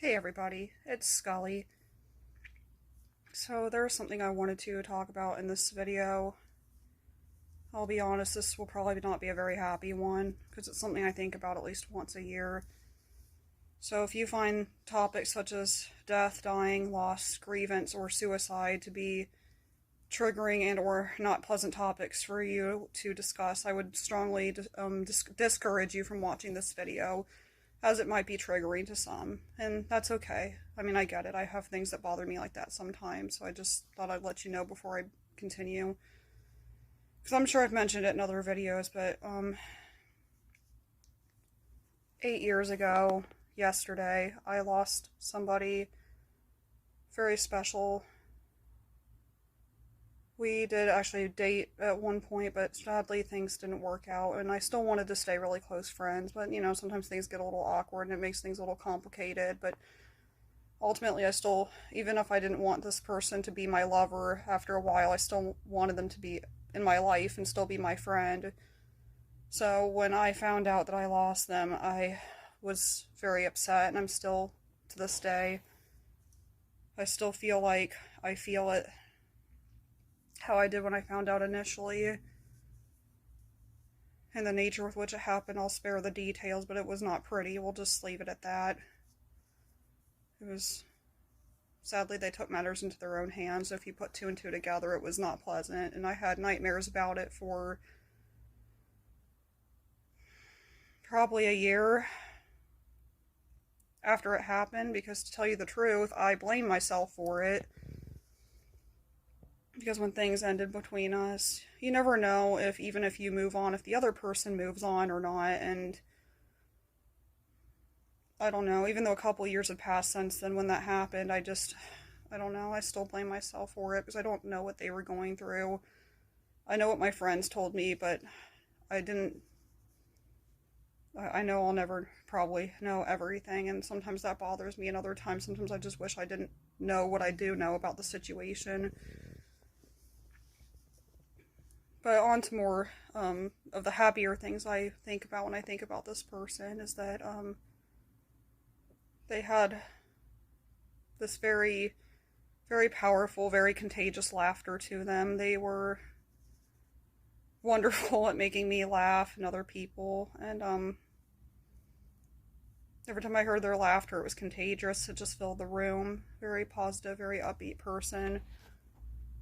Hey everybody, it's Skully. So there's something I wanted to talk about in this video. I'll be honest, this will probably not be a very happy one, because it's something I think about at least once a year. So if you find topics such as death, dying, loss, grievance, or suicide to be triggering and or not pleasant topics for you to discuss, I would strongly discourage you from watching this video, as it might be triggering to some, and that's okay. I mean, I get it. I have things that bother me like that sometimes, so I just thought I'd let you know before I continue. Because I'm sure I've mentioned it in other videos, but 8 years ago, yesterday, I lost somebody very special. We did actually date at one point, but sadly things didn't work out, and I still wanted to stay really close friends, but sometimes things get a little awkward and it makes things a little complicated, but ultimately I still, even if I didn't want this person to be my lover after a while, I still wanted them to be in my life and still be my friend. So when I found out that I lost them, I was very upset, and I'm still, to this day, I still feel like I feel it how I did when I found out initially. And the nature with which it happened, I'll spare the details, but it was not pretty. We'll just leave it at that. It was, sadly, they took matters into their own hands. So if you put two and two together, it was not pleasant. And I had nightmares about it for probably a year after it happened, because to tell you the truth, I blame myself for it. Because when things ended between us, you never know if, even if you move on, if the other person moves on or not. And I don't know, even though a couple years had passed since then when that happened, I don't know, I still blame myself for it, because I don't know what they were going through. I know what my friends told me, but I know I'll never probably know everything, and sometimes that bothers me, and other times, sometimes I just wish I didn't know what I do know about the situation. But on to more of the happier things I think about when I think about this person, is that they had this very, very powerful, very contagious laughter to them. They were wonderful at making me laugh and other people, and every time I heard their laughter, it was contagious. It just filled the room. Very positive, very upbeat person.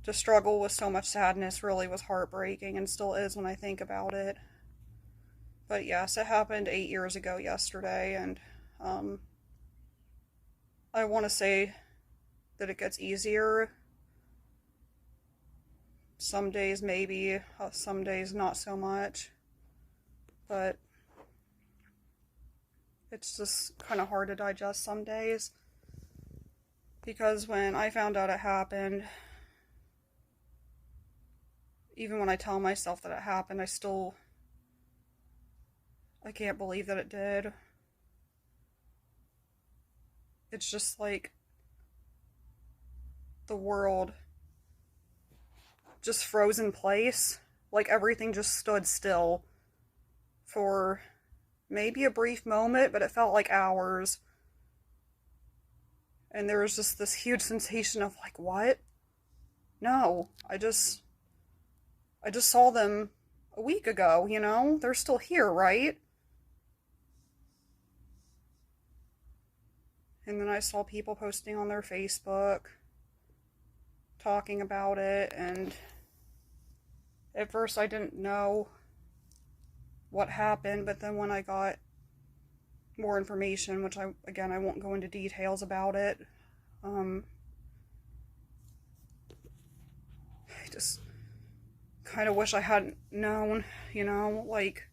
To struggle with so much sadness really was heartbreaking, and still is when I think about it. But yes, it happened 8 years ago yesterday, and I want to say that it gets easier. Some days maybe, some days not so much. But it's just kind of hard to digest some days. Because when I found out it happened, even when I tell myself that it happened, I can't believe that it did. It's just like the world just froze in place. Like everything just stood still for maybe a brief moment, but it felt like hours. And there was just this huge sensation of like, what? No, I just saw them a week ago, They're still here, right? And then I saw people posting on their Facebook, talking about it, and at first I didn't know what happened, but then when I got more information, which I won't go into details about it, I just kind of wish I hadn't known, like,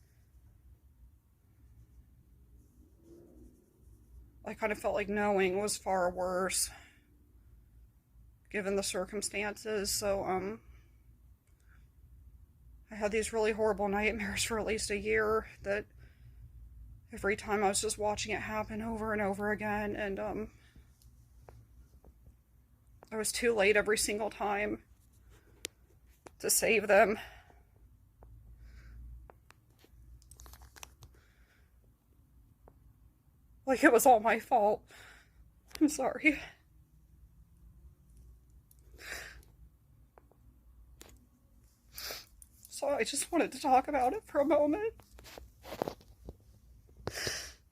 I kind of felt like knowing was far worse, given the circumstances. So, I had these really horrible nightmares for at least a year, that every time I was just watching it happen over and over again, and, I was too late every single time to save them. Like it was all my fault. I'm sorry. So I just wanted to talk about it for a moment.